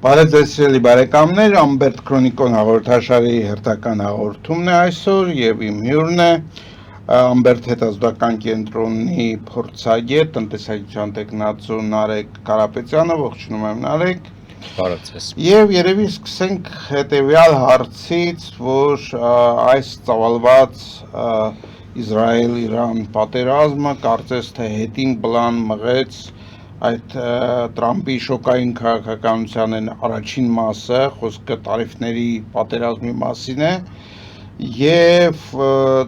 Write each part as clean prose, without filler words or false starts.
Բարեձեւելի բարեկամներ, Ամբերտ Քրոնիկոն հաղորդաշարի հերթական հաղորդումն է այսօր եւ իմ հյուրն է Ամբերտ հետազոտական կենտրոնի փորձագետ, տնտեսագիտության տեխնացու Նարեկ Կարապետյանը, ողջունում եմ Նարեկ։ Բարեցես։ Եվ երևի սկսենք հետեւյալ հարցից, որ այս ծավալված Իսրայել-Իրան պատերազմը կարծես թե հետին պլան մղեց այդ Տրամպի շոկային քաղաքականության առաջին մասը, խոսքը տարիֆների պատերազմի մասին է, եւ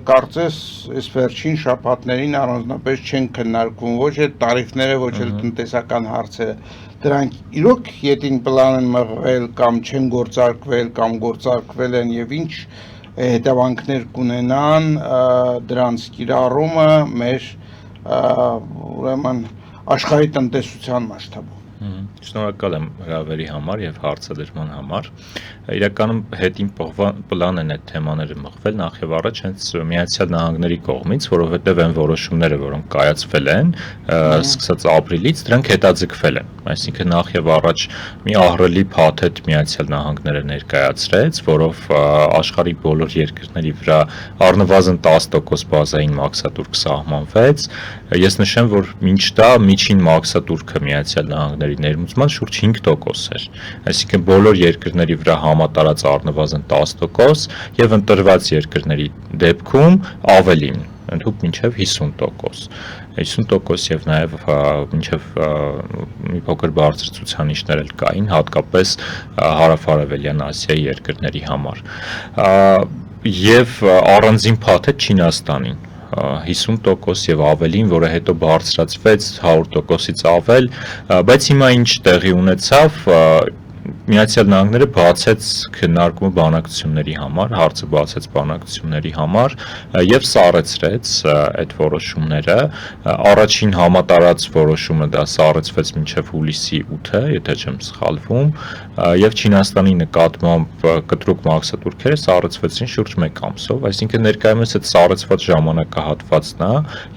կարծես այս վերջին շաբաթներին առանձնապես չեն քննարկվում ոչ այդ տարիֆները, ոչ էլ տնտեսական հարցերը, դրանք իրոք յետին պլան են մղվել կամ չեն գործարկվել կամ գործարկվել են եւ ինչ հետևանքներ կունենան դրանց կիրառումը մեր ուրեմն աշխարհի տնտեսության մասշտաբում։ Շնորհակալ եմ հրավերի համար եւ հարցադրման համար։ Իրականում հետին պլան են այդ թեմաները մղվել նախ եւ առաջ հենց Միացյալ Նահանգների կողմից, որովհետեւ այն որոշումները, որոնք կայացվել են, սկսած ապրիլից, դրանք հետաձգվել են։ Այսինքն նախ եւ առաջ մի ահռելի փաթեթ Միացյալ Նահանգները ներկայացրեց, որով աշխարհի բոլոր երկրների վրա առնվազն 10% բազային մաքսատուրք սահմանվեց։ Ես նշեմ, որ մինչ դա միջին մաքսատուրքը Միացյալ Նահանգների ներմուծման շուրջ 5% էր։ Այսինքն բոլոր երկրների վրա համատարած առնվազն 10% եւ ընտրված երկրների դեպքում ավելին, ընդհանուր մինչեւ 50%։ 50% եւ նաեւ մինչեւ մի փոքր բարձր ցուցանիշներ էլ կային, հատկապես հարավ-արևելյան Ասիայի երկրների համար։ Եվ առանձին փաթեթ Չինաստանին 50% եւ ավելին, որը հետո բարձրացվեց 100%-ից ավել, բայց հիմա ինչ տեղի ունեցավ, Միացյալ Նահանգները բացեց քննարկումը բանակցությունների համար, հարցը բացեց բանակցությունների համար եւ սառեցրեց այդ որոշումները։ Առաջին համատարած որոշումը դա սառեցվեց մինչեւ հուլիսի 8-ը, եթե չեմ սխալվում, եւ Չինաստանի նկատմամբ կտրուկ մաքսատուրքերը սառեցվեցին շուրջ 1 ամսով, այսինքն ներկայումս այդ սառեցված ժամանակահատվածն է,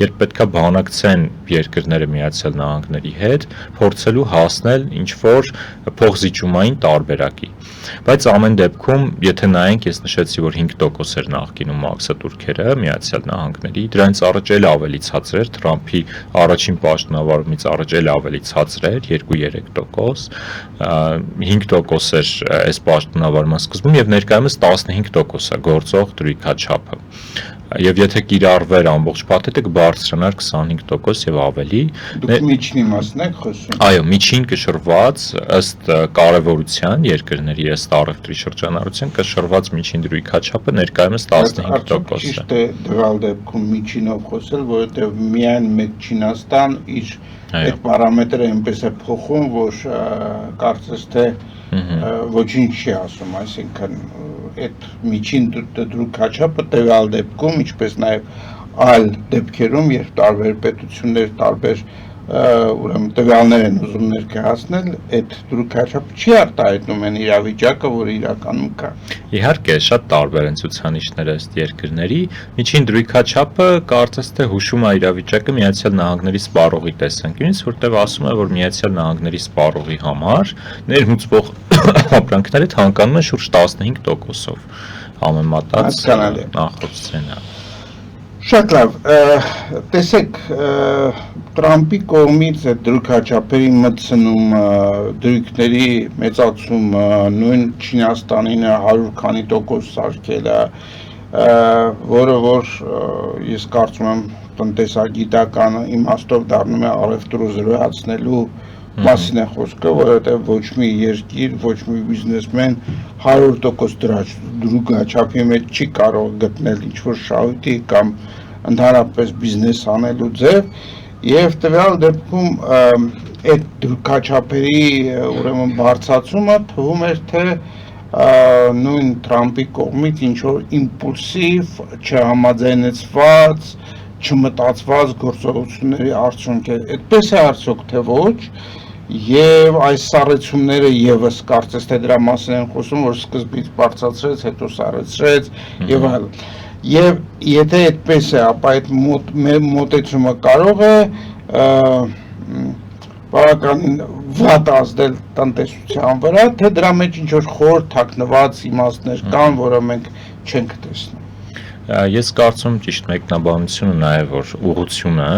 երբ պետքա բանակցեն երկրները Միացյալ Նահանգների հետ, փորձելու հասնել ինչ որ փոխզիջումային տարբերակի։ Բայց ամեն դեպքում, եթե նայենք, ես նշեցի, որ 5% էր նախկինում մաքսատուրքերը Միացյալ Նահանգների, դրանից առաջ էլ ավելի ցածր էր, Թրամփի առաջին պաշտոնավարումից առաջ էլ ավելի ցածր էր, 2-3%, 5% էր այս պաշտոնավարման սկզբում եւ ներկայումս 15% է գործող դրույքաչափը։ Եվ եթե կիրառվեր ամբողջ փաթեթը կբարձրանար 25% եւ ավելի։ Դուք միջին իմաստն եք խոսում։ Այո, միջին կշռված ըստ կարևորության երկրների ըստ առևտրի շրջանառության կշռված միջին դրույքաչափը ներկայումս 15% է։ Ճիշտ է դրալ դեպքում միջինով խոսել, որովհետեւ միայն մեկ Չինաստան իր այդ պարամետրը այնպես է փոխում, որ կարծես թե ոչինչ չի ասում, այսինքն այդ միջին դրույքաչափը տվյալ դեպքում, ինչպես նաև այլ դեպքերում, երբ տարբեր պետություններ տարբեր ուրեմն տվյալներ են ուզում ներկայացնել, այդ դրույքաչափը չի արտահայտում այն իրավիճակը, որը իրականում կա։ Իհարկե, շատ տարբեր են ցուցանիշները ըստ երկրների, միջին դրույքաչափը կարծես թե հուշում է իրավիճակը Միացյալ Նահանգների սպառողի տեսանկյունից, որտեղ ասում է, որ Միացյալ Նահանգների սպառողի համար ներմուծվող ապրանքները թանկանում են շուրջ 15%-ով համեմատած նախորդ սցենարը։ Շատ լավ, տեսեք, Տրամպի կողմից այդ դրույքաչափերի մտցնումը, դրույքների մեծացումը, նույն Չինաստանին 100 քանի տոկոս սարքելը, որը որ ես կարծում եմ տնտեսագիտական իմաստով դառնում է առևտուրը զրոյացնելու մասին է խոսքը, որովհետև ոչ մի երկիր, ոչ մի բիզնեսմեն 100% դրույքաչափի մեջ չի կարող գտնել ինչ-որ շահույթի կամ ընդհանրապես բիզնես անելու ձև, եւ տվյալ դեպքում այդ դրույքաչափերի ուրեմն բարձրացումը թվում էր թե նույն Տրամպի կողմից ինչ-որ իմպուլսիվ, չհամաձայնեցված, չմտածված գործողությունների արդյունք է, այդպես է արդյոք թե ոչ, եւ այս սառեցումները եւս կարծես թե դրա մասին են խոսում, որ սկզբից բարձրացրեց, հետո սառեցրեց եւ այլն։ Եվ եթե այդպես է, ապա այդ մոտեցումը կարող է բավականին վատ ազդել տնտեսության վրա, թե դրա մեջ ինչ-որ խոր թաքնված իմաստներ կան, որը մենք չենք տեսնում։ Ես կարծում ճիշտ մեկնաբանությունը նա է, որ ուղղությունը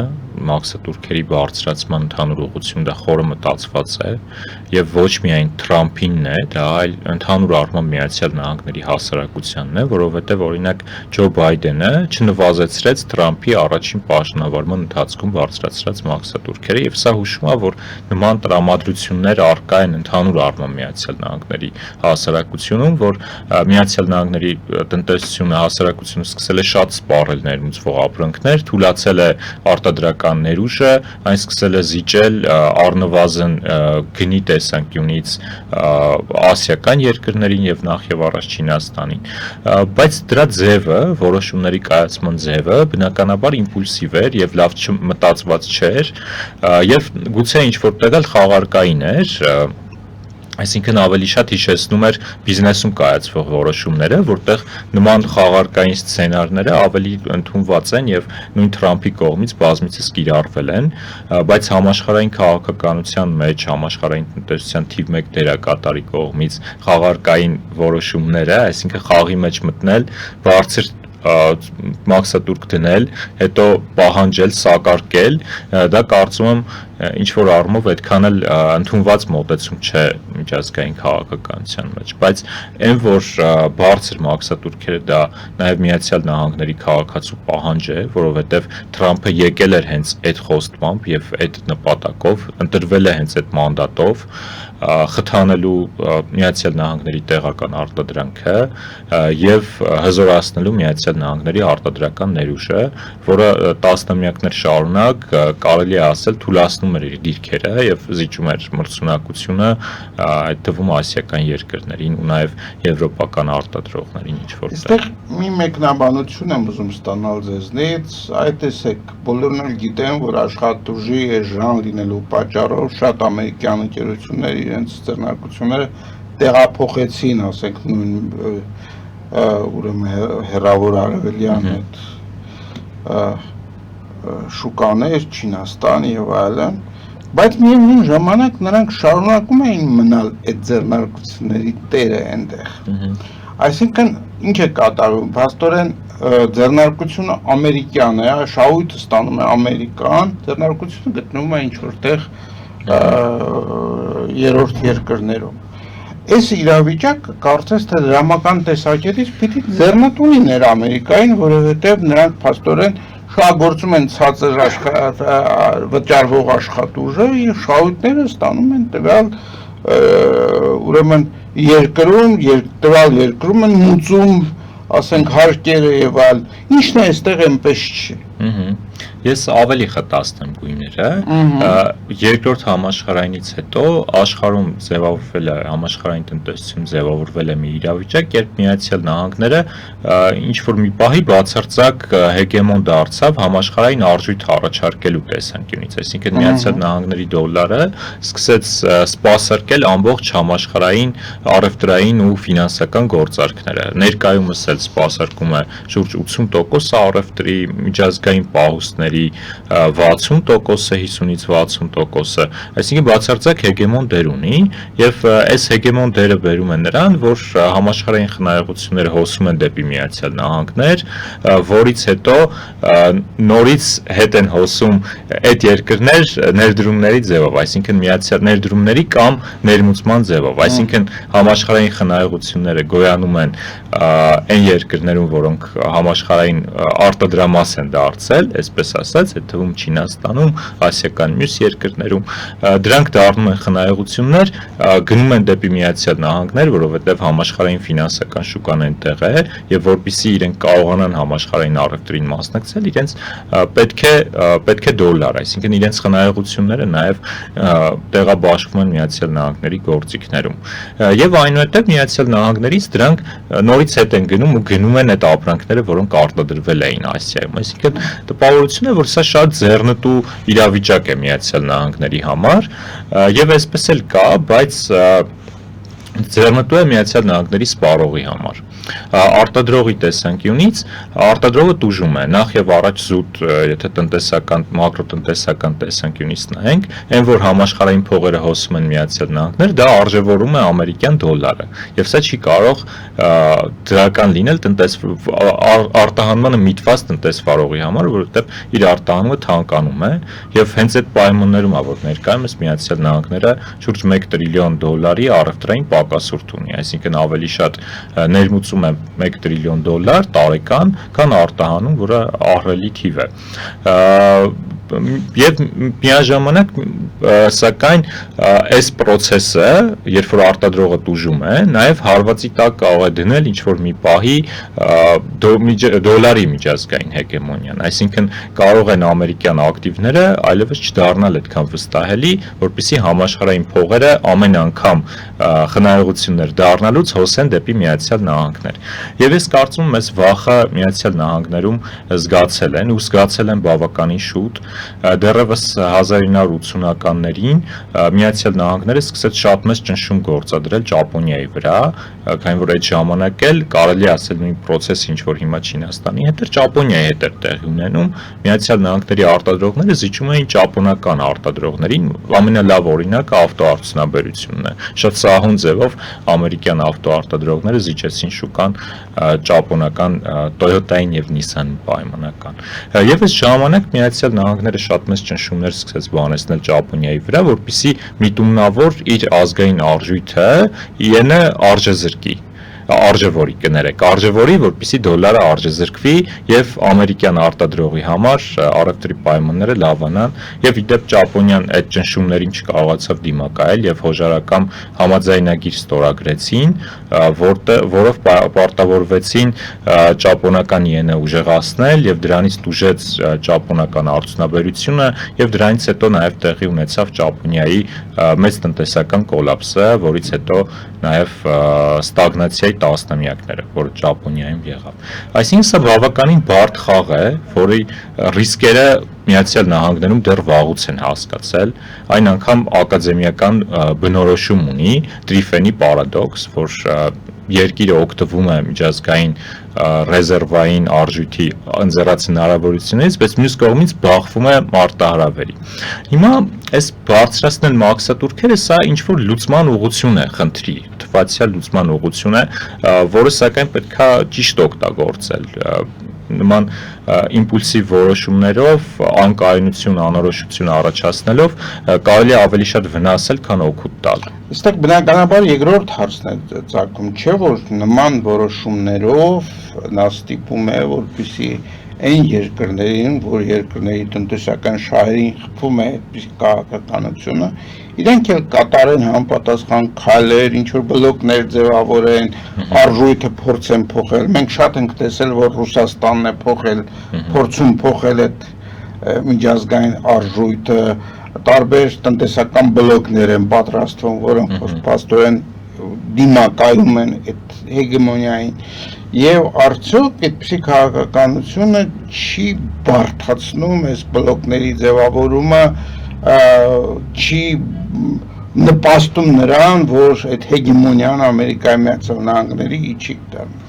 մաքսատուրքերի բարձրացման ընդհանուր ուղղությունը դա խորը մտածված է եւ ոչ միայն Թրամփինն է, դա այլ ընդհանուր առմամբ Միացյալ Նահանգների հասարակությանն է, որովհետեւ օրինակ Ջո Բայդենը չնվազեցրեց Թրամփի առաջին պաշտոնավարման ընթացքում բարձրացրած մաքսատուրքերը եւ սա հուշում է, որ նման տրամադրություններ առկա են ընդհանուր առմամբ Միացյալ Նահանգների հասարակությունում, որ Միացյալ Նահանգների տնտեսությունը հասարակությունը սկսել է շատ սպառել ներմուծվող ապրանքներ, թուլացել է արտադրական ներուժը, այն սկսել է զիջել առնվազն գնի տեսանկյունից ասիական երկրներին եւ նախ եւ առաջ Չինաստանին, բայց դրա ձևը, որոշումների կայացման ձևը բնականաբար իմպուլսիվ էր եւ լավ մտածված չէր եւ գուցե ինչ որտեղ էլ խաղարկային էր, այսինքն ավելի շատ հիշեցնում էր բիզնեսում կայացվող որոշումները, որտեղ նման խաղարկային սցենարները ավելի ընդունված են եւ նույն Թրամփի կողմից բազմիցս կիրառվել են, բայց համաշխարհային քաղաքականության մեջ համաշխարհային տնտեսության թիվ 1 դերակատարի կողմից խաղարկային որոշումները, այսինքն խաղի մեջ մտնել, բարձր մաքսատուրք դնել, հետո պահանջել, սակարկել, դա կարծում եմ ինչ որ առումով այդքան էլ ընդունված մոտեցում չէ միջազգային քաղաքականության մեջ, բայց այն որ բարձր մաքսատուրքերը դա նաև Միացյալ Նահանգների քաղաքացու պահանջ է, որովհետև Թրամփը եկել էր հենց այդ խոստմամբ եւ այդ նպատակով, ընտրվել է հենց այդ մանդատով խթանելու Միացյալ Նահանգների տեղական արտադրանքը եւ հզորացնելու Միացյալ Նահանգների արտադրական ներուժը, որը տասնամյակներ շարունակ կարելի է ասել թուլացնում էր իր դիրքերը եւ զիջում էր մրցունակությունը այդ թվում ասիական երկրներին ու նաեւ եվրոպական արտադրողներին ինչ որ այստեղ մի մեկնաբանություն եմ ուզում ստանալ ձեզնից, այդ տեսեք, բոլորն էլ գիտեն, որ աշխատուժի էժան լինելու պատճառով շատ ամերիկյան ընկերություններ իրենց ձեռնարկությունները տեղափոխեցին, ասենք նույն ուրեմն հեռավոր արևելյան այդ շուկաներ, Չինաստան եւ այլն, բայց միևնույն ժամանակ նրանք շարունակում էին մնալ այդ ձեռնարկությունների տերը այնտեղ։ Այսինքն ինչ է կատարվում, փաստորեն ձեռնարկությունը ամերիկյան է, շահույթը ստանում է ամերիկան, ձեռնարկությունը գտնվում է ինչ որտեղ երրորդ երկրներում։ Այս իրավիճակը կարծես թե դրամական տեսակետից պիտի ձեռնտու լիներ Ամերիկային, որովհետև նրանք փաստորեն շահագործում են ցածր վճարվող աշխատուժը եւ շահույթները ստանում են տվյալ ուրեմն երկրում, տվյալ երկրում են մուծում, ասենք հարկերը եւ այլ, ինչն է այստեղ այնպես չի։ Ես ավելի խտացնեմ գույները, երկրորդ համաշխարհայինից հետո աշխարհում ձևավորվել է համաշխարհային տնտեսություն ձևավորվել է մի իրավիճակ, երբ Միացյալ Նահանգները ինչ որ մի պահի բացարձակ հեգեմոն դարձավ համաշխարհային արժույթ առաջարկելու տեսանկյունից, այսինքն Միացյալ Նահանգների դոլարը սկսեց սպասարկել ամբողջ համաշխարհային առևտրային ու ֆինանսական գործարքները, ներկայումս էլ սպասարկում է շուրջ 80% առևտրի միջազգային պահուստների 60%-ը 50-ից 60%-ը, այսինքն բացարձակ հեգեմոն դեր ունի եւ այս հեգեմոն դերը բերում է նրան, որ համաշխարհային խնայողությունները հոսում են դեպի Միացյալ Նահանգներ, որից հետո նորից հետ են հոսում այդ երկրներ ներդրումների ձևով, այսինքն միացյալ ներդրումների կամ ներմուծման ձևով, այսինքն համաշխարհային խնայողությունները գոյանում են այն երկրներում, որոնք համաշխարհային արտադրամաս են դարձել, այսպես ասած, այդ թվում Չինաստանում, ասիական մյուս երկրներում, դրանք դառնում են խնայողություններ, գնում են դեպի Միացյալ Նահանգներ, որովհետև համաշխարհային ֆինանսական շուկան այնտեղ է, եւ որպեսզի իրենք կարողանան համաշխարհային առևտրին մասնակցել, իրենց պետք է դոլար, այսինքն իրենց խնայողությունները նաեւ տեղաբաշխվում են Միացյալ Նահանգների գործիքներում։ Եվ այնուհետև Միացյալ Նահանգներից դրանք նորից հետ են գնում ու գնում են այդ ապրանքները, որոնք արտադրվել էին Ասիայում, այսինքն տպավորություն է, որ սա շատ ձեռնտու իրավիճակ է Միացյալ Նահանգների համար եւ այսպես էլ կա, բայց ձեռնտու է Միացյալ Նահանգների սպառողի համար։ Արտադրողի տեսանկյունից արտադրողը տուժում է նախ եւ առաջ զուտ, եթե տնտեսական, մակրոտնտեսական տեսանկյունից նայենք, այն որ համաշխարհային փողերը հոսում են Միացյալ Նահանգներ, դա արժևորում է ամերիկյան դոլարը, եւ սա չի կարող դրական լինել արտահանմանը միտված տնտեսվարողի համար, որովհետեւ իր արտահանումը թանկանում է, եւ հենց այդ պայմաններում է, որ ներկայումս Միացյալ Նահանգները շուրջ 1 տրիլիոն դոլարի առևտրային պակասուրդ ունի, այսինքն ավելի շատ ներմուծում է 1 տրիլիոն դոլար տարեկան, քան արտահանում, որը ահռելի թիվ է։ Եվ միաժամանակ սակայն այս process-ը, երբ որ արտադրողը տուժում է, նաև հարվածի տակ կարող է դնել ինչ-որ մի պահի դոլարի միջազգային հեգեմոնիան, այսինքն կարող են ամերիկյան ակտիվները այլևս չդառնալ այդքան վստահելի, որպեսզի համաշխարհային փողերը ամեն անգամ խնայողություններ դառնալուց հոսեն դեպի Միացյալ Նահանգներ։ Եվ ես կարծում եմ, այս վախը Միացյալ Նահանգներում զգացել են ու զգացել են բավականին շուտ։ Դեռևս 1980-ականներին Միացյալ Նահանգները սկսեց շատ մեծ ճնշում գործադրել Ճապոնիայի վրա, քանի որ այդ ժամանակ էլ կարելի ասել նույն process-ը, ինչ որ հիմա Չինաստանի հետ էր, Ճապոնիայի հետ էր տեղի ունենում, Միացյալ Նահանգների արտադրողները զիջում էին ճապոնական արտադրողներին, ամենալավ օրինակը ավտոարդյունաբերությունն է, շատ սահուն ձևով ամերիկյան ավտոարտադրողները զիջեցին շուկան ճապոնական Toyota-ին եւ Nissan-ին պայմանական։ Եվ այս ժամանակ Միացյալ Նահանգները շատ մեծ ճնշումներ սկսեց բանեցնել Ճապոնիայի վրա, որպեսզի միտումնավոր իր ազգային արժույթը իրենը արժեզրկի, արժևորի, կներեք, արժևորի, որպեսզի դոլարը արժեզրկվի եւ ամերիկյան արտադրողի համար առևտրի պայմանները լավանան եւ իդեպ Ճապոնիան այդ ճնշումներին չկարողացավ դիմակայել եւ հոժարակամ համաձայնագիր ստորագրեցին, որով պարտավորվեցին ճապոնական իենը ուժեղացնել եւ դրանից տուժեց ճապոնական արդյունաբերությունը եւ դրանից հետո նաեւ տեղի ունեցավ Ճապոնիայի մեծ տնտեսական կոլապսը, որից հետո նաեւ ստագնացիայի տասնամյակները, որը Ճապոնիայում եղավ։ Այսինքն սա բավականին բարդ խաղ է, որի ռիսկերը Միացյալ Նահանգներում դեռ վաղուց են հասկացել, այն անգամ ակադեմիական բնորոշում ունի Տրիֆենի պարադոքս, որ երկիրը օգտվում է միջազգային ռեզերվային արժույթի ընձեռած հնարավորություններից, բայց մյուս կողմից բախվում է մարտահրավերի։ Հիմա այս բարձրացնել մաքսատուրքերը սա ինչ-որ լուծման ուղղություն է, խնդրի, թվացial լուծման ուղղություն է, որը սակայն պետք է ճիշտ օգտագործել։ Նման իմպուլսիվ որոշումներով, անկայունություն, անորոշություն առաջացնելով կարելի է ավելի շատ վնասել, քան օգուտ տալ։ Այստեղ բնականաբար երկրորդ հարցն է ծագում, չէ՞ որ նման որոշումներով նա ստիպում է, որպեսզի այն երկրներին, որ երկրների տնտեսական շահերին խփում է այդպիսի քաղաքականությունը, իրենք էլ կատարեն համապատասխան քայլեր, ինչ-որ բլոկներ ձևավորեն, արժույթը փորձեն փոխել։ Մենք շատ ենք տեսել, որ Ռուսաստանն է փորձում փոխել այդ միջազգային արժույթը, տարբեր տնտեսական բլոկներ են պատրաստվում, որոնք փաստորեն դիմակայում են այդ հեգեմոնիային, եւ արդյոք այդպիսի քաղաքականությունը չի բարդացնում այս բլոկների ձևավորումը, չի նպաստում նրան, որ այդ հեգեմոնիան Ամերիկայի Միացյալ Նահանգների իջի դառնա։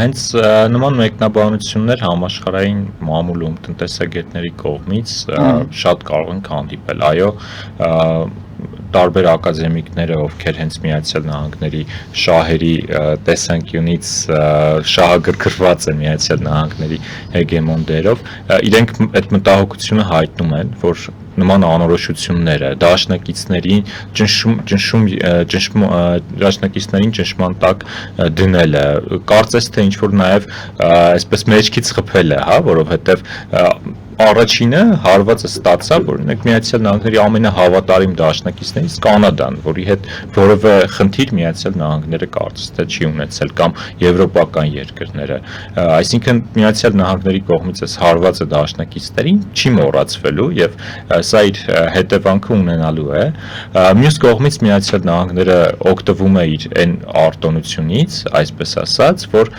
Հենց նման մեկնաբանություններ համաշխարհային մամուլում տնտեսագետների կողմից շատ կարող են հանդիպել, այո, տարբեր ակադեմիկները, ովքեր հենց Միացյալ Նահանգների շահերի տեսանկյունից շահագրգռված են Միացյալ Նահանգների հեգեմոնդերով, իրենք այդ մտահոգությունը հայտնում են, որ նման անորոշությունները դաշնակիցներին ճնշման տակ դնելը, կարծես թե ինչ-որ նաև այսպես մեջքից խփել է, հա, որովհետև առաջինը հարվածը ստացավ, որ օրինակ Միացյալ Նահանգների ամենահավատարիմ դաշնակիցներից Կանադան, որի հետ որևէ խնդիր Միացյալ Նահանգները կարծես թե չի ունեցել, կամ եվրոպական երկրները, այսինքն Միացյալ Նահանգների կողմից այս հարվածը դաշնակիցներին չի մոռացվելու եւ սա իր հետևանքը ունենալու է։ Մյուս կողմից Միացյալ Նահանգները օգտվում է իր այն արտոնությունից, այսպես ասած, որ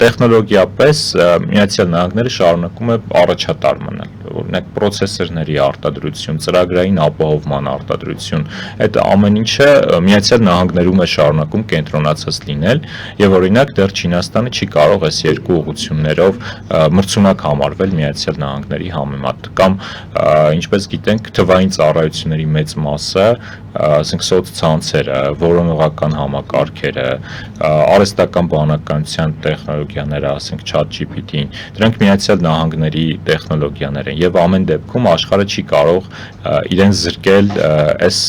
տեխնոլոգիապես Միացյալ Նահանգները շարունակում է առաջատար մնալ վերանալ, օրինակ պրոցեսորների արտադրություն, ծրագրային ապահովման արտադրություն, այդ ամեն ինչը Միացյալ Նահանգներում է շարունակում կենտրոնացած լինել եւ օրինակ դեռ Չինաստանը չի կարող այս երկու ուղղություններով մրցունակ համարվել Միացյալ Նահանգների համեմատ կամ ինչպես գիտենք թվային ծառայությունների մեծ մասը ասենք սոցցանցերը, որոնողական համակարգերը, արհեստական բանականության տեխնոլոգիաները, ասենք ChatGPT-ին, դրանք Միացյալ Նահանգների տեխնոլոգիաներ են եւ ամեն դեպքում աշխարհը չի կարող իրեն զրկել այս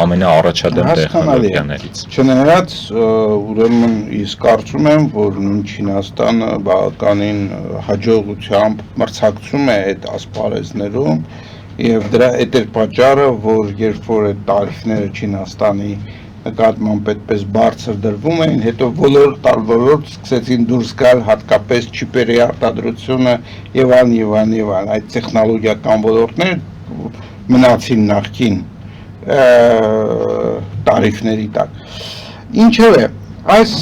ամենաառաջադեմ տեխնոլոգիաներից։ Չնայած ուրեմն ես կարծում եմ, որ նույն Չինաստանը բավականին հաջողությամբ մրցակցում է այդ ասպարեզներում եւ դրա այդ էր պատճառը, որ երբ որ այդ տարիֆները Չինաստանի նկատմամբ այդպես բարձր դրվում էին, հետո ոլորտ առ ոլորտ սկսեցին դուրս գալ հատկապես չիպերի արտադրությունը եւ այլն, այդ տեխնոլոգիական ոլորտները մնացին նախկին տարիֆների տակ։ Ինչևէ, այս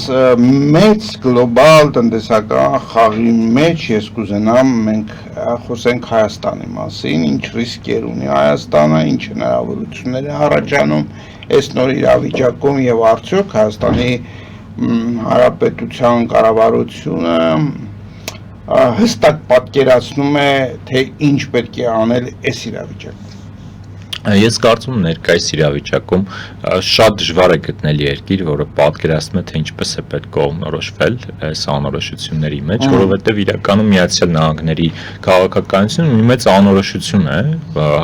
մեծ գլոբալ տնտեսական խաղի մեջ ես կուզենամ մենք խոսենք Հայաստանի մասին, ինչ ռիսկեր ունի Հայաստանը, ինչ հնարավորություններ է առաջանում այս նոր իրավիճակում եւ արդյոք Հայաստանի Հանրապետության կառավարությունը հստակ պատկերացնում է, թե ինչ պետք է անել այս իրավիճակում։ Ես կարծում եմ ներկայիս իրավիճակում շատ դժվար է գտնել երկիր, որը պատկերացնում է, թե ինչպես է պետք կողմնորոշվել այս անորոշությունների մեջ, որովհետև իրականում Միացյալ Նահանգների քաղաքականությունը մի մեծ անորոշություն է,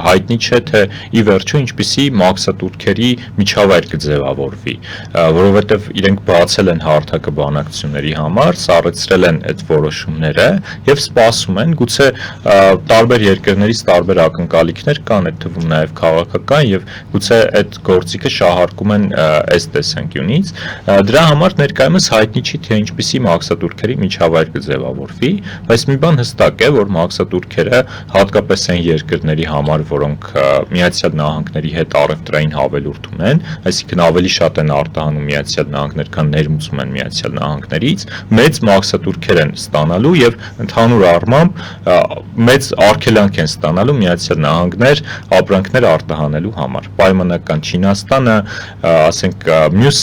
հայտնի չէ, թե ի վերջո ինչպիսի մաքսատուրքերի միջավայր կձևավորվի, որովհետև իրենք բացել են հարթակը բանակցությունների համար, սառեցրել են այդ որոշումները եւ սպասում են, գուցե տարբեր երկրներից տարբեր ակնկալիքներ կան, այդ թվում նաեւ քաղաքական եւ գուցե այդ գործիքը շահարկում են այս տեսանկյունից դրա համար ներկայումս հայտնի չի թե ինչպիսի մաքսատուրքերի միջավայր կձևավորվի, բայց մի բան հստակ է, որ մաքսատուրքերը հատկապես այն երկրների համար, որոնք Միացյալ Նահանգների հետ առևտրային հավելուրդ ունեն, այսինքն ավելի շատ են արտահանում Միացյալ Նահանգներ, քան ներմուծում են Միացյալ Նահանգներից, մեծ մաքսատուրքեր են ստանալու եւ ընդհանուր առմամբ մեծ արգելանք են ստանալու Միացյալ Նահանգներ ապրանքներ արտահանելու համար։ Պայմանական Չինաստանը, ասենք մյուս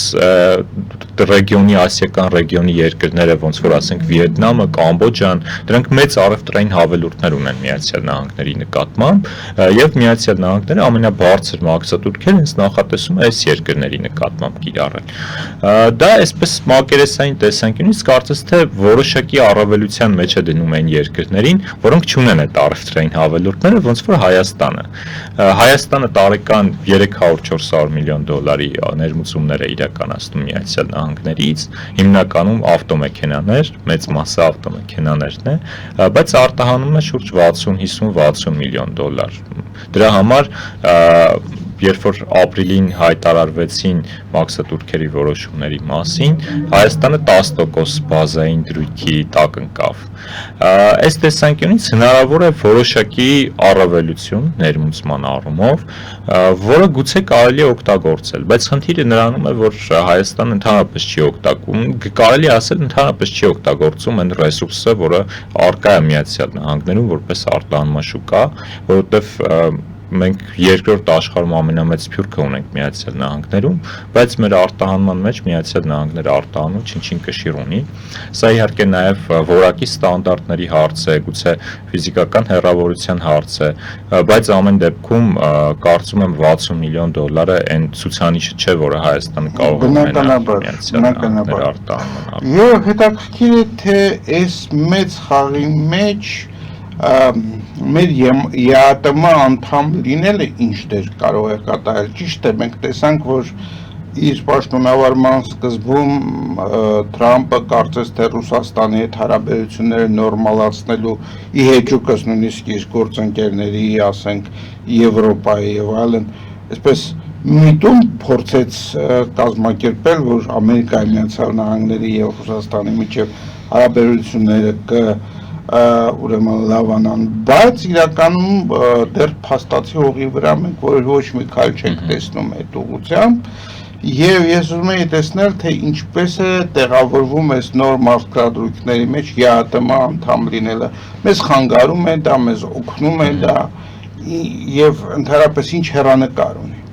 ռեգիոնի, ասիական ռեգիոնի երկրները, ոնց որ ասենք Վիետնամը, Կամբոջան, դրանք մեծ առևտրային հավելուրդներ ունեն Միացյալ Նահանգների նկատմամբ, եւ Միացյալ Նահանգները ամենաբարձր մաքսատուրքերն հենց նախատեսում է այս երկրների նկատմամբ կիրառել։ Դա այսպես մակերեսային տեսանկյունից կարծես թե որոշակի առավելության մեջ է դնում այն երկրներին, որոնք չունեն այդ առևտրային հավելուրդները, ոնց որ Հայաստանը։ Հայաստանը տարեկան 300-400 միլիոն դոլարի ներմուծումներ է իրականացնում Միացյալ Նահանգներից, հիմնականում ավտոմեքենաներ, մեծ մասը ավտոմեքենաներն է, բայց արտահանում է շուրջ 60-50-60 միլիոն դոլար։ Դրա համար երբ որ ապրիլին հայտարարվեցին մաքսատուրքերի որոշումների մասին, Հայաստանը 10% բազային դրույթի տակ ընկավ։ Այս տեսանկյունից հնարավոր է որոշակի առավելություն ներմուծման առումով, որը գուցե կարելի է օգտագործել, բայց խնդիրը նրանում է, որ Հայաստանը ընդհանրապես չի օգտագործում, կարելի ասել ընդհանրապես չի օգտագործում այն ռեսուրսը, որը առկա է Միացյալ Նահանգներում որպես արտահանման շուկա, որովհետև մենք երկրորդ աշխարհում ամենամեծ սփյուռքը ունենք Միացյալ Նահանգներում, բայց մեր արտահանման մեջ Միացյալ Նահանգները արտահանում չինչին կշիռ ունի։ Սա իհարկե նաև որակի ստանդարտների հարց է, գուցե ֆիզիկական հեռավորության հարց է, բայց ամեն դեպքում կարծում եմ 60 միլիոն դոլարը այն ցուցանիշը չէ, որը Հայաստանը կարող է ունենալ Միացյալ Նահանգների արտահանման։ Եվ հետաքրքիր է, թե այս մեծ խաղի մեջ մեր ԵԱՏՄ անդամ լինելը ինչ դեր կարող է կատարել։ Ճիշտ է, մենք տեսանք, որ իր պաշտոնավարման սկզբում Թրամփը կարծես թե Ռուսաստանի հետ հարաբերությունները նորմալացնելու ի հեճուկս նույնիսկ իր գործընկերների, ասենք Եվրոպայի եւ այլն, այսպես միտում փորձեց կազմակերպել, որ Ամերիկայի Միացյալ Նահանգների եւ Ռուսաստանի միջև հարաբերությունները ուրեմն լավանան, բայց իրականում դեռ փաստացի հողի վրա մենք ոչ մի քայլ չենք տեսնում այդ ուղղությամբ Եվ ես ուզում եի տեսնել, թե ինչպես է տեղավորվում այս նոր մարտկադրույքների մեջ ԵԱՏՄ անդամ լինելը։ Մեզ խանգարում է դա, մեզ օգնում է դա եւ ընդհանրապես ինչ հեռանկար ունի։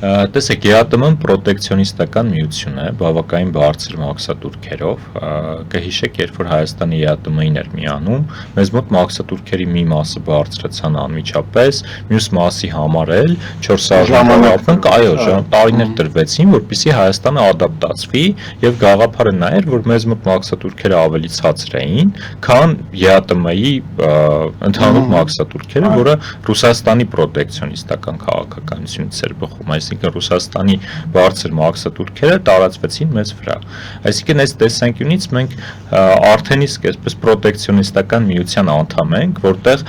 Տեսեք, ԵԱՏՄ-ն պրոտեկցիոնիստական միություն է, բավականին բարձր մաքսատուրքերով։ Կհիշեք, երբ որ Հայաստանը ԵԱՏՄ-ին էր միանում, մեզ մոտ մաքսատուրքերի մի մասը բարձրացան անմիջապես, մյուս մասի համար էլ 400 տարիներ տրվեցին, որպեսզի Հայաստանը ադապտացվի եւ գաղափարը նա էր, որ մեզ մոտ մաքսատուրքերը ավելի ցածր էին, քան ԵԱՏՄ-ի ընդհանուր մաքսատուրքերը, որը Ռուսաստանի պրոտեկցիոնիստական քաղաքականությունից էր բխում, այսինքն Ռուսաստանի բարձր մաքսատուրքերը տարածվեցին մեզ վրա։ Այսինքն այս տեսանկյունից մենք արդեն իսկ այսպես պրոտեկցիոնիստական միության անդամ ենք, որտեղ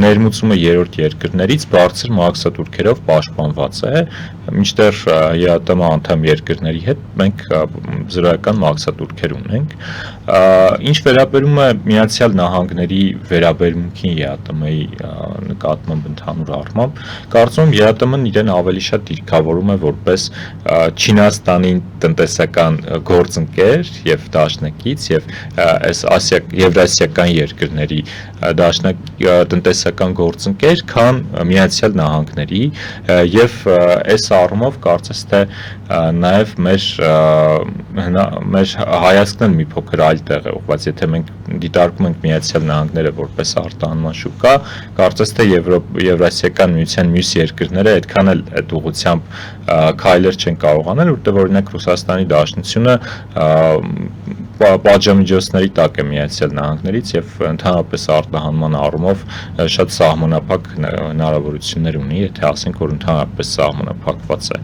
ներմուծումը երրորդ երկրներից բարձր մաքսատուրքերով պաշտպանված է, մինչդեռ ԵԱՏՄ անդամ երկրների հետ մենք զրոյական մաքսատուրքեր ունենք։ Ինչ վերաբերում է Միացյալ Նահանգների վերաբերմունքին ԵԱՏՄ-ի նկատմամբ ընդհանուր առմամբ, կարծում եմ ԵԱՏՄ-ն իրեն ավելի շատ դիրքավորում է որպես Չինաստանի տնտեսական գործընկեր եւ դաշնակից եւ այս եվրասիական երկրների տնտեսական գործընկեր, քան Միացյալ Նահանգների եւ այս առումով կարծես թե նաեւ մեր հայացքն մի փոքր այլ տեղ է ուղղված, եթե մենք դիտարկում ենք Միացյալ Նահանգները որպես արտահանման շուկա, կարծես թե Եվրասիական միության մյուս երկրները այդքան էլ այդ ուղղությամբ քայլեր չեն կարող անել, որտեղ օրինակ Ռուսաստանի Դաշնությունը պատժամիջոցների տակ է Միացյալ Նահանգներից եւ ընդհանրապես արտահանման առումով շատ սահմանափակ հնարավորություններ ունի, եթե ասենք որ ընդհանրապես սահմանափակված է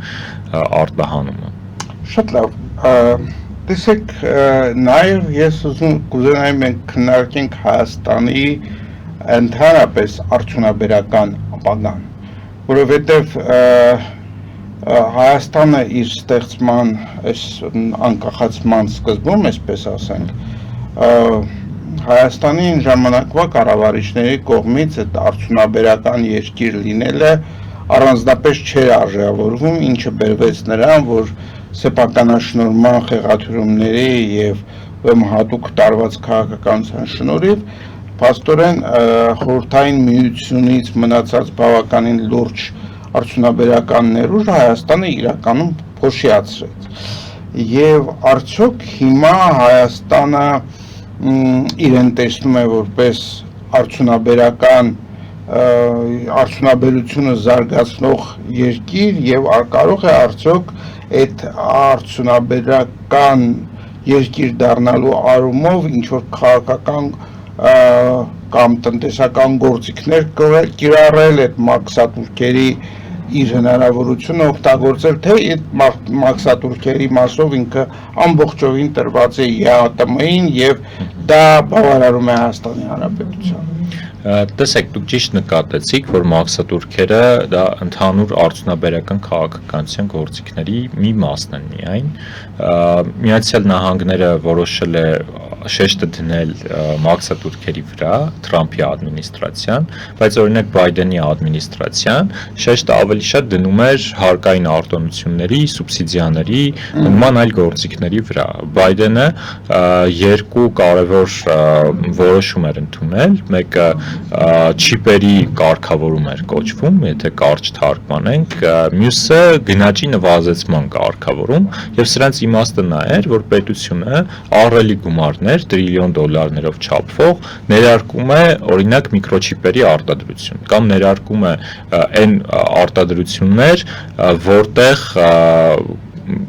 արտահանումը։ Շատ լավ։ Տեսեք, նաեւ ես ուզում կուզենայի մենք քննարկենք Հայաստանի ընդհանրապես արդյունաբերական ապագան, որովհետեւ Հայաստանը իր ստեղծման այս անկախացման սկզբում, այսպես ասենք, Հայաստանի ժամանակվա կառավարիչների կողմից այդ արդյունաբերական երկիր լինելը առանձնապես չէր արժևորվում, ինչը բերվեց նրան, որ սեփականաշնորհման խեղաթյուրումների եւ հատուկ տարված քաղաքականության շնորհիվ փաստորեն խորհրդային միությունից մնացած բավականին լուրջ արդյունաբերական ներուժը Հայաստանը իրականում փոշիացրեց։ Եւ արդյոք հիմա Հայաստանը իրեն տեսնում է որպես արդյունաբերությունը զարգացնող երկիր եւ կարող է արդյոք այդ արդյունաբերական երկիր դառնալու առումով ինչ որ քաղաքական կամ տնտեսական գործիքներ կիրառել այդ մաքսատուրքերի իր հնարավորությունը օգտագործել, թե այդ մաքսատուրքերի մասով ինքը ամբողջովին տրված է ԵԱՏՄ-ին եւ դա բավարարում է Հայաստանի Հանրապետությանը։ Տեսեք, դուք ճիշտ նկատեցիք, որ մաքսատուրքերը դա ընդհանուր արդյունաբերական քաղաքականության գործիքների մի մասն են միայն։ Միացյալ Նահանգները որոշել է շեշտը դնել մաքսատուրքերի վրա, Թրամփի ադմինիստրացիան, բայց օրինակ Բայդենի ադմինիստրացիան շեշտը ավելի շատ դնում էր հարկային արտոնությունների, սուբսիդիաների, նման այլ գործիքների վրա։ Բայդենը երկու կարևոր որոշում էր ընդունել, մեկը չիպերի կարգավորում էր կոչվում, եթե կարճ թարգմանենք, մյուսը գնաճի նվազեցման կարգավորում, եւ սրանց իմաստը նա էր, որ պետությունը ահռելի գումարներ, տրիլիոն դոլարներով չափվող ներարկում է օրինակ միկրոչիպերի արտադրություն, կամ ներարկում է այն արտադրություններ, որտեղ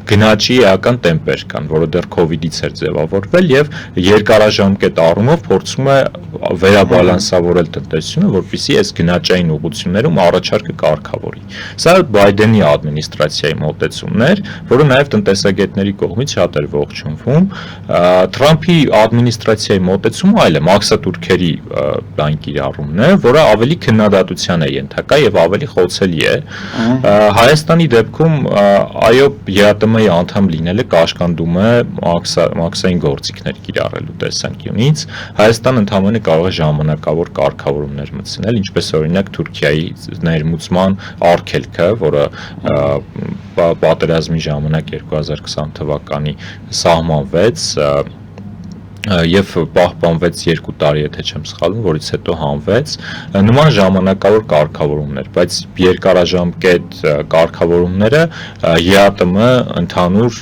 գնաճի էական տեմպեր կան, որը դեռ COVID-ից էր ձևավորվել եւ երկարաժամկետ առումով փորձում է վերաբալանսավորել տնտեսությունը, որպեսզի այս գնաճային ուղղություններում առաջարկը կարգավորի։ Սա Բայդենի ադմինիստրացիայի մոտեցումն էր, որը նաեւ տնտեսագետների կողմից շատ էր ողջունվում։ Թրամփի ադմինիստրացիայի մոտեցումը այլ է, մաքսատուրքերի այն կիրառումն է, որը ավելի քննադատության է ենթակա եւ ավելի խոցելի է։ Հայաստանի դեպքում այո ԵԱՏՄ-ի անդամ լինելը կաշկանդում է մաքսային գործիքներ կիրառելու տեսանկյունից։ Հայաստանը ընդհանրապես կարող է ժամանակավոր կարգավորումներ մտցնել, ինչպես օրինակ Թուրքիայի ներմուծման արգելքը, որը պատերազմի ժամանակ 2020 թվականի սահմանվեց եւ պահպանվեց 2 տարի, եթե չեմ սխալվում, որից հետո հանվեց նման ժամանակավոր կարգավորումներ, բայց երկարաժամկետ կարգավորումները ԵԱՏՄ ընդհանուր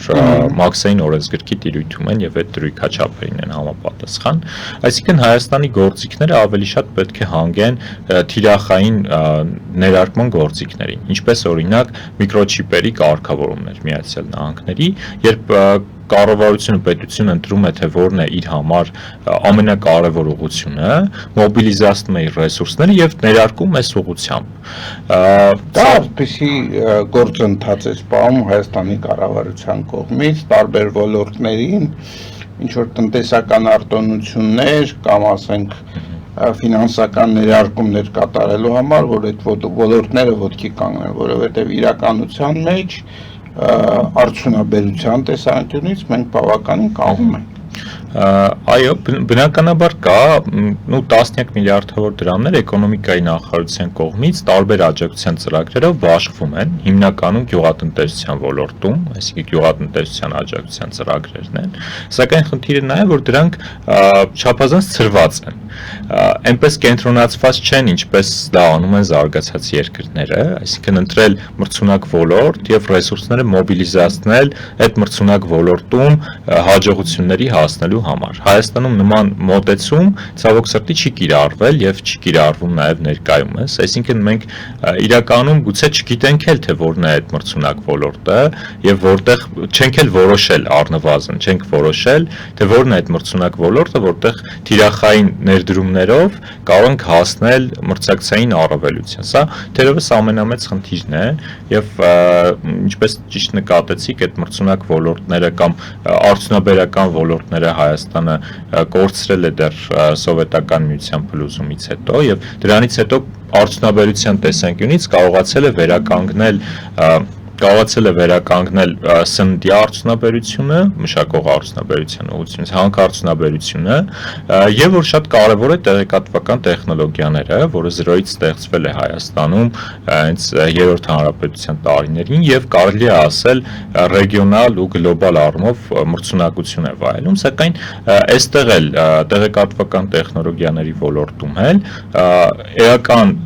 մաքսային օրենսգրքի տիրույթում են եւ այդ դրույքաչափերին են համապատասխան, այսինքն Հայաստանի գործիքները ավելի շատ պետք է հանգեն թիրախային ներարկման գործիքներին, ինչպես օրինակ միկրոչիպերի կարգավորումներ Միացյալ Նահանգների, երբ կառավարությունը պետությունը ընտրում է թե որն է իր համար ամենակարևոր ուղղությունը, մոբիլիզացնում է իր ռեսուրսները եւ ներարկում այս ուղղությամբ։ Դա այսպիսի գործընթաց է սպառում Հայաստանի կառավարության կողմից տարբեր ոլորտներին, ինչ որ տնտեսական արտոնություններ կամ ասենք ֆինանսական ներարկումներ կատարելու համար, որ այդ ոլորտները ոտքի կանգնեն, որովհետեւ իրականության մեջ արդյունաբերության տեսանկյունից մենք բավականին կաղում ենք։ Այո, բնականաբար կա տասնյակ միլիարդավոր դրամներ էկոնոմիկայի նախարարության կողմից տարբեր աջակցության ծրագրերով բաշխվում են, հիմնականում գյուղատնտեսության ոլորտում, այսինքն գյուղատնտեսության աջակցության ծրագրերն են, սակայն խնդիրը նա է, որ դրանք չափազանց ցրված են, այնպես կենտրոնացված չեն, ինչպես դա անում են զարգացած երկրները, այսինքն ընտրել մրցունակ ոլորտ եւ ռեսուրսները մոբիլիզացնել այդ մրցունակ ոլորտում հաջողությունների հասնելու համար։ Հայաստանում նման մոտեցում ցավոք սրտի չի կիրառվել եւ չի կիրառվում նաեւ ներկայումս, այսինքն մենք իրականում գուցե չգիտենք էլ թե որն է այդ մրցունակ ոլորտը եւ որտեղ չենք էլ որոշել առնվազն, չենք որոշել թե որն է այդ մրցունակ ոլորտը, որտեղ թիրախային ներդրումներով կարող ենք հասնել մրցակցային առավելության։ Սա թերևս ամենամեծ խնդիրն է եւ ինչպես ճիշտ նկատեցիք, այդ մրցունակ ոլորտները կամ արդյունաբերական ոլորտները Հայաստանը կորցրել է դեռ սովետական միության փլուզումից հետո եւ դրանից հետո արդյունաբերության տեսանկյունից կարողացել է վերականգնել սննդի արդյունաբերությունը, մշակող արդյունաբերության ուղղությունից, հանքարդյունաբերությունը եւ որ շատ կարեւոր է տեղեկատվական տեխնոլոգիաները, որը զրոյից ստեղծվել է Հայաստանում հենց երրորդ հանրապետության տարիներին եւ կարելի է ասել ռեգիոնալ ու գլոբալ առումով մրցունակություն է վայելում, սակայն այստեղ էլ տեղեկատվական տեխնոլոգիաների ոլորտում էլ էական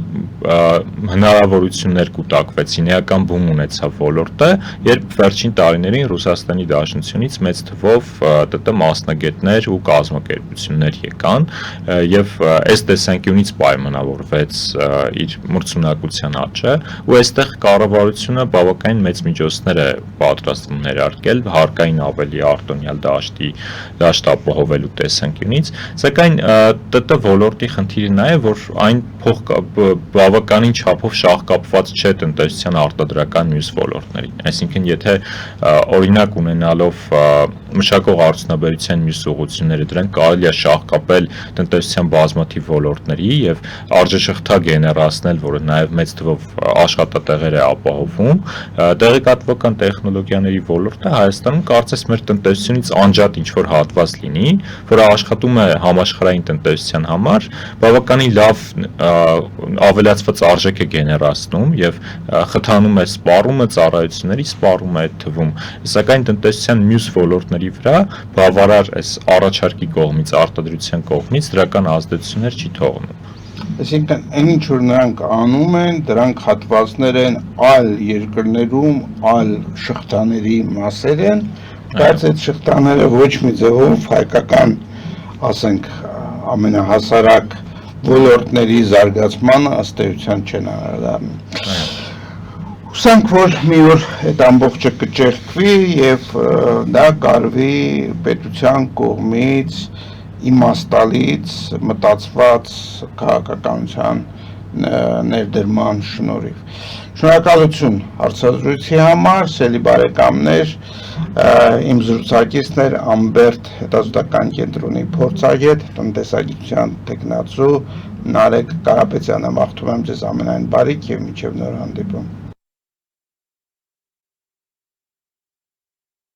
հնարավորություններ կուտակվեցին, էական բում ունեցավ ոլորտը, երբ վերջին տարիներին Ռուսաստանի Դաշնությունից մեծ թվով ՏՏ մասնագետներ ու կազմակերպություններ եկան եւ այս տեսանկյունից պայմանավորվեց իր մրցունակության աճը ու այստեղ կառավարությունը բավականին մեծ միջոցներ է պատրաստվում ներարկել հարկային ավելի արտոնյալ դաշտ ապահովելու տեսանկյունից, սակայն ՏՏ ոլորտի խնդիրը նա է, որ այն բավականին չափով շահկապված չէ տնտեսության արտադրական մյուս ոլորտներին։ Այսինքն, եթե օրինակ ունենալով մշակող արդյունաբերության մյուս ուղղությունները, դրանք կարելի է շահկապել տնտեսության բազմաթիվ ոլորտների եւ արժեշղթա գեներացնել, որը նաեւ մեծ թվով աշխատատեղեր է ապահովում, տեղեկատվական տեխնոլոգիաների ոլորտը Հայաստանում կարծես մեր տնտեսությունից անջատ ինչ-որ հատված լինի, որը աշխատում է համաշխարհային տնտեսության համար, բավականին լավ ավելացված արժեք է գեներացնում եւ խթանում է սպառումը, ծառայությունների սպառումը այդ թվում, սակայն տնտեսության մյուս ոլորտների վրա բավարար այս առաջարկի կողմից, արտադրության կողմից դրական ազդեցություններ չի թողնում։ Այսինքն, այն ինչ որ նրանք անում են, դրանք հատվածներ են այլ երկրներում, այլ շղթաների մասեր են, բայց այդ շղթաները ոչ մի ձևով հայկական, ասենք, ամենահասարակ ոլորտների զարգացմանը ըստ էության չեն անդրադառնում։ Հուսանք, որ մի օր այդ ամբողջը կճեղքվի եւ դա կարվի պետության կողմից իմաստալից մտածված քաղաքականության ներդրման շնորհիվ։ Շնորհակալություն հարցազրույցի համար, սիրելի բարեկամներ, իմ զրուցակիցն էր Ամբերտ հետազոտական կենտրոնի փորձագետ, տնտեսագիտության տեխնացու Նարեկ Կարապետյանը։ Մաղթում եմ ձեզ ամենայն բարիք եւ մինչեւ նոր հանդիպում։